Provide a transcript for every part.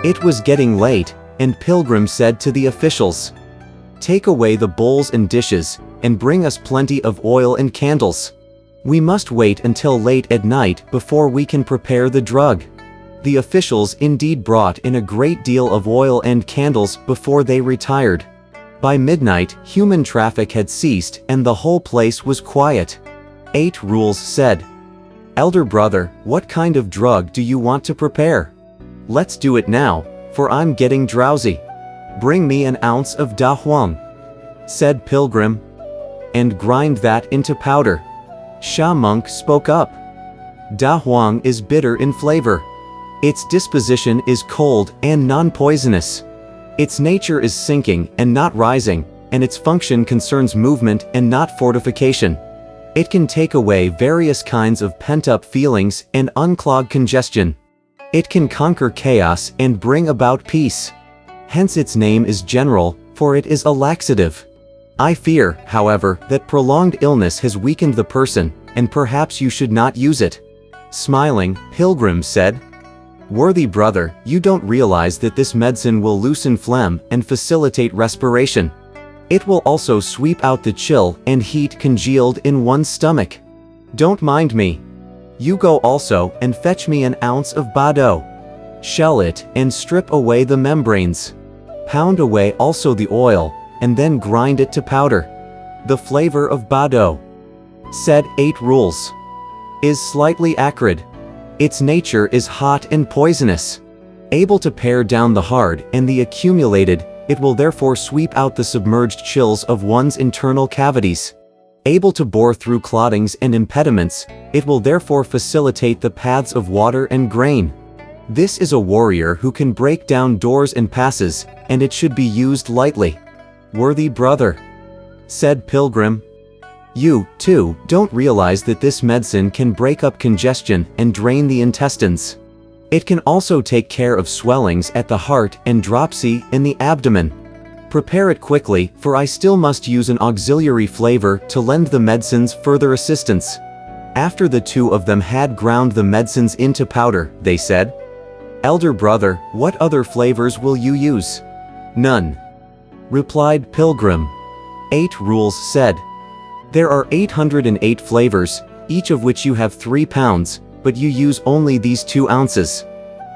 It was getting late, and Pilgrim said to the officials, "Take away the bowls and dishes, and bring us plenty of oil and candles. We must wait until late at night before we can prepare the drug." The officials indeed brought in a great deal of oil and candles before they retired. By midnight, human traffic had ceased and the whole place was quiet. 8 Rules said, "Elder brother, what kind of drug do you want to prepare? Let's do it now, for I'm getting drowsy." "Bring me an ounce of Da Huang," said Pilgrim, "and grind that into powder." Sha Monk spoke up. "Da Huang is bitter in flavor. Its disposition is cold and non-poisonous. Its nature is sinking and not rising, and its function concerns movement and not fortification. It can take away various kinds of pent-up feelings and unclog congestion. It can conquer chaos and bring about peace. Hence its name is general, for it is a laxative. I fear, however, that prolonged illness has weakened the person, and perhaps you should not use it." Smiling, Pilgrim said, "Worthy brother, you don't realize that this medicine will loosen phlegm and facilitate respiration. It will also sweep out the chill and heat congealed in one's stomach. Don't mind me. You go also and fetch me an ounce of Bado. Shell it and strip away the membranes. Pound away also the oil, and then grind it to powder. The flavor of Bado," said 8 Rules, "is slightly acrid. Its nature is hot and poisonous. Able to pare down the hard and the accumulated, it will therefore sweep out the submerged chills of one's internal cavities. Able to bore through clottings and impediments, it will therefore facilitate the paths of water and grain. This is a warrior who can break down doors and passes, and it should be used lightly." "Worthy brother," said Pilgrim, "you, too, don't realize that this medicine can break up congestion and drain the intestines. It can also take care of swellings at the heart and dropsy in the abdomen. Prepare it quickly, for I still must use an auxiliary flavor to lend the medicines further assistance." After the 2 of them had ground the medicines into powder, they said, "Elder brother, what other flavors will you use?" "None," replied Pilgrim. 8 Rules said, "There are 808 flavors, each of which you have 3 pounds, but you use only these 2 ounces.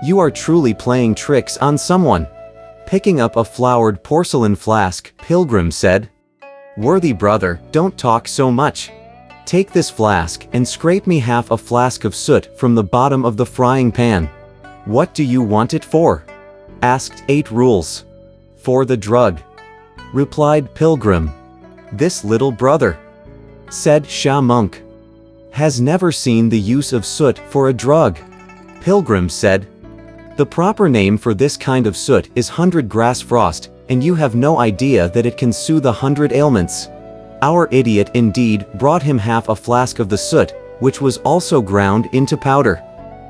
You are truly playing tricks on someone." Picking up a flowered porcelain flask, Pilgrim said, "Worthy brother, don't talk so much. Take this flask and scrape me half a flask of soot from the bottom of the frying pan." "What do you want it for?" asked 8 Rules. "For the drug," replied Pilgrim. "This little brother," said Sha Monk, "has never seen the use of soot for a drug." Pilgrim said, "The proper name for this kind of soot is 100 grass frost, and you have no idea that it can soothe 100 ailments." Our idiot indeed brought him half a flask of the soot, which was also ground into powder.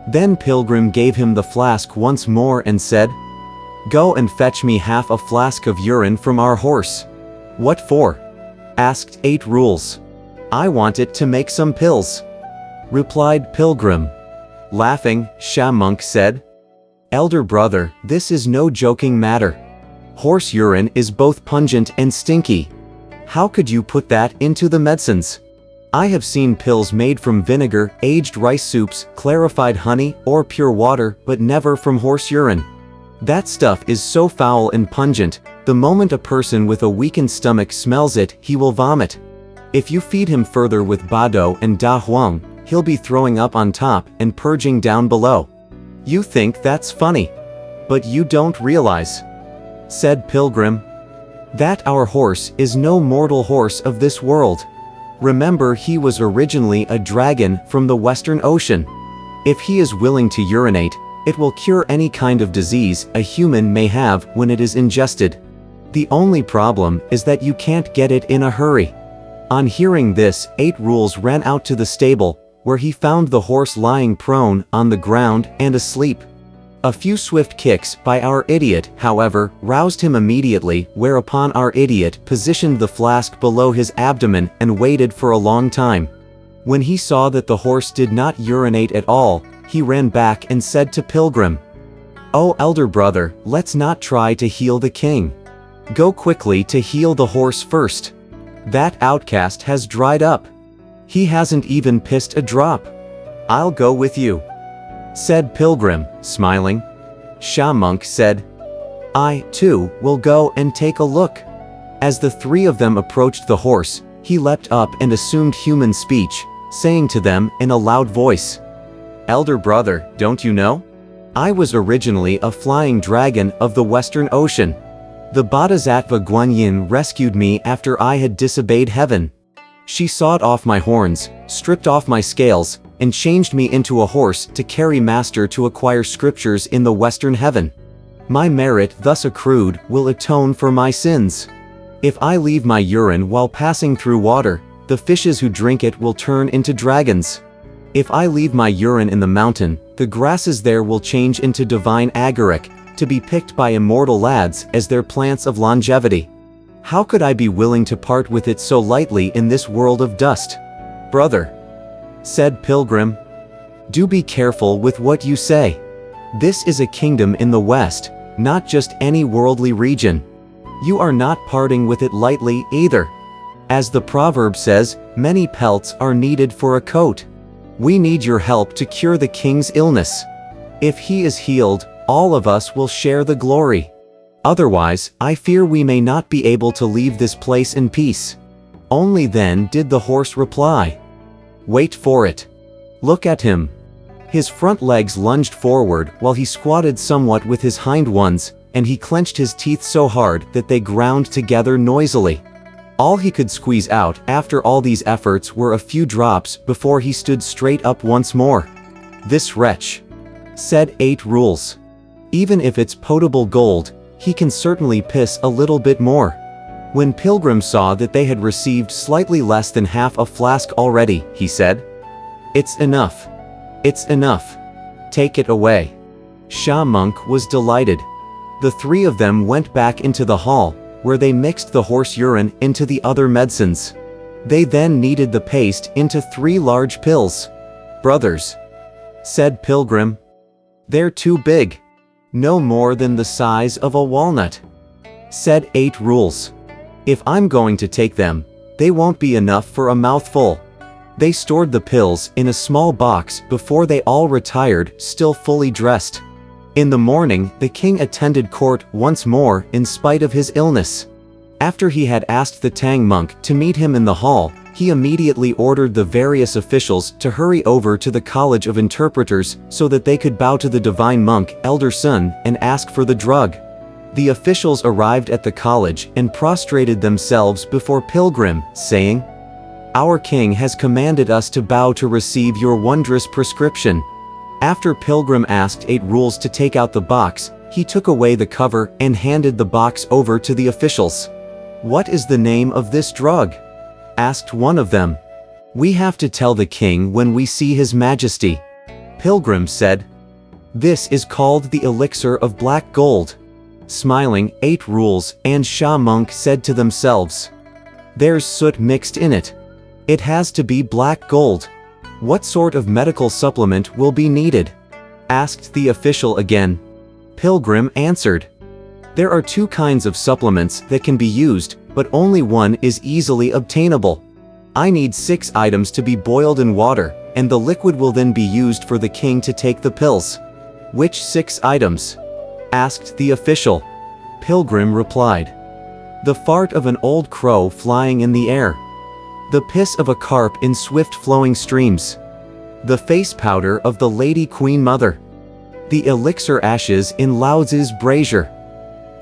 Then Pilgrim gave him the flask once more and said, "Go and fetch me half a flask of urine from our horse." "What for?" asked 8 Rules. "I want it to make some pills," replied Pilgrim. Laughing, Sha Monk said, "Elder brother, this is no joking matter. Horse urine is both pungent and stinky. How could you put that into the medicines? I have seen pills made from vinegar, aged rice soups, clarified honey, or pure water, but never from horse urine. That stuff is so foul and pungent, the moment a person with a weakened stomach smells it, he will vomit. If you feed him further with Bado and Da Huang, he'll be throwing up on top and purging down below. You think that's funny. But you don't realize," said Pilgrim, "that our horse is no mortal horse of this world. Remember, he was originally a dragon from the Western Ocean. If he is willing to urinate, it will cure any kind of disease a human may have when it is ingested. The only problem is that you can't get it in a hurry." On hearing this, 8 Rules ran out to the stable, where he found the horse lying prone on the ground and asleep. A few swift kicks by our idiot, however, roused him immediately, whereupon our idiot positioned the flask below his abdomen and waited for a long time. When he saw that the horse did not urinate at all, he ran back and said to Pilgrim, "Oh, elder brother, let's not try to heal the king. Go quickly to heal the horse first. That outcast has dried up. He hasn't even pissed a drop." "I'll go with you," said Pilgrim, smiling. Shamunk said, "I, too, will go and take a look." As the three of them approached the horse, he leapt up and assumed human speech, saying to them in a loud voice, "Elder brother, don't you know? I was originally a flying dragon of the Western Ocean. The Bodhisattva Guanyin rescued me after I had disobeyed heaven. She sawed off my horns, stripped off my scales, and changed me into a horse to carry master to acquire scriptures in the Western heaven. My merit thus accrued will atone for my sins. If I leave my urine while passing through water, the fishes who drink it will turn into dragons. If I leave my urine in the mountain, the grasses there will change into divine agaric, to be picked by immortal lads as their plants of longevity. How could I be willing to part with it so lightly in this world of dust?" "Brother," said Pilgrim, "do be careful with what you say. This is a kingdom in the West, not just any worldly region. You are not parting with it lightly either. As the proverb says, many pelts are needed for a coat. We need your help to cure the king's illness. If he is healed, all of us will share the glory. Otherwise, I fear we may not be able to leave this place in peace." Only then did the horse reply, "Wait for it. Look at him." His front legs lunged forward while he squatted somewhat with his hind ones, and he clenched his teeth so hard that they ground together noisily. All he could squeeze out after all these efforts were a few drops before he stood straight up once more. "This wretch," said 8 Rules. "Even if it's potable gold, he can certainly piss a little bit more." When Pilgrim saw that they had received slightly less than half a flask already, he said, "It's enough. It's enough. Take it away." Shamunk was delighted. The three of them went back into the hall, where they mixed the horse urine into the other medicines. They then kneaded the paste into 3 large pills. "Brothers," said Pilgrim, "they're too big. No more than the size of a walnut," said 8 Rules. "If I'm going to take them, they won't be enough for a mouthful." They stored the pills in a small box before they all retired, still fully dressed. In the morning, the king attended court once more in spite of his illness. After he had asked the Tang monk to meet him in the hall, he immediately ordered the various officials to hurry over to the College of Interpreters so that they could bow to the divine monk, Elder Sun, and ask for the drug. The officials arrived at the college and prostrated themselves before Pilgrim, saying, "Our king has commanded us to bow to receive your wondrous prescription." After Pilgrim asked 8 Rules to take out the box, he took away the cover and handed the box over to the officials. "What is the name of this drug?" asked one of them. "We have to tell the king when we see his majesty." Pilgrim said, "This is called the elixir of black gold." Smiling, 8 Rules and Shamunk said to themselves, "There's soot mixed in it. It has to be black gold. What sort of medical supplement will be needed?" asked the official again. Pilgrim answered, "There are 2 kinds of supplements that can be used, but only one is easily obtainable. I need 6 items to be boiled in water, and the liquid will then be used for the king to take the pills." "Which 6 items?" asked the official. Pilgrim replied, "The fart of an old crow flying in the air, the piss of a carp in swift-flowing streams, the face powder of the Lady Queen Mother, the elixir ashes in Lao Tzu's brazier,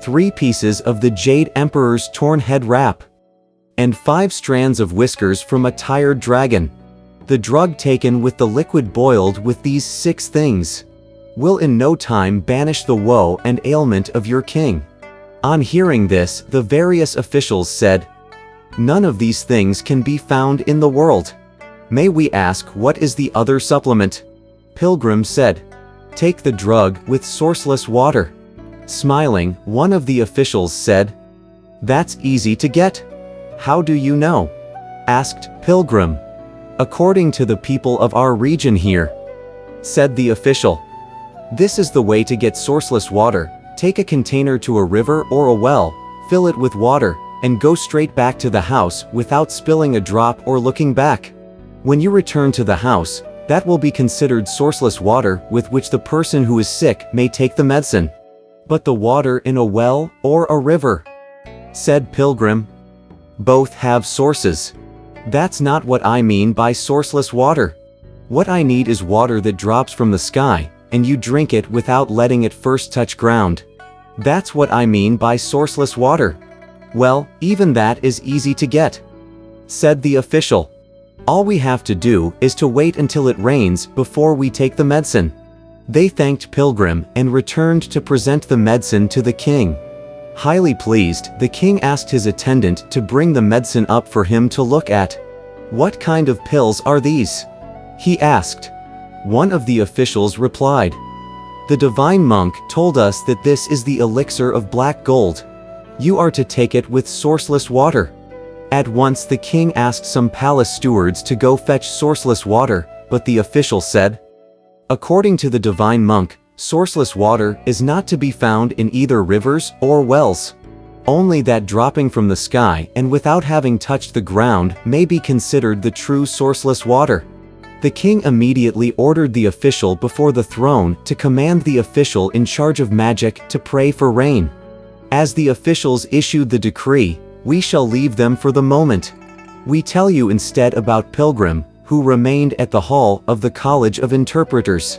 3 pieces of the Jade Emperor's torn head wrap, and 5 strands of whiskers from a tired dragon. The drug taken with the liquid boiled with these 6 things will in no time banish the woe and ailment of your king." On hearing this, the various officials said, "None of these things can be found in the world. May we ask what is the other supplement?" Pilgrim said, "Take the drug with sourceless water." Smiling, one of the officials said, "That's easy to get. How do you know?" asked Pilgrim. "According to the people of our region here," said the official. This is the way to get sourceless water. Take a container to a river or a well, fill it with water, and go straight back to the house without spilling a drop or looking back. When you return to the house, that will be considered sourceless water with which the person who is sick may take the medicine. But the water in a well or a river, said Pilgrim, both have sources. That's not what I mean by sourceless water. What I need is water that drops from the sky, and you drink it without letting it first touch ground. That's what I mean by sourceless water. Well, even that is easy to get, said the official. All we have to do is to wait until it rains before we take the medicine. They thanked Pilgrim and returned to present the medicine to the king. Highly pleased, the king asked his attendant to bring the medicine up for him to look at. What kind of pills are these? He asked. One of the officials replied. The divine monk told us that this is the elixir of black gold. You are to take it with sourceless water. At once the king asked some palace stewards to go fetch sourceless water, but the official said, according to the divine monk, sourceless water is not to be found in either rivers or wells. Only that dropping from the sky and without having touched the ground may be considered the true sourceless water. The king immediately ordered the official before the throne to command the official in charge of magic to pray for rain. As the officials issued the decree, we shall leave them for the moment. We tell you instead about Pilgrim, who remained at the hall of the College of Interpreters.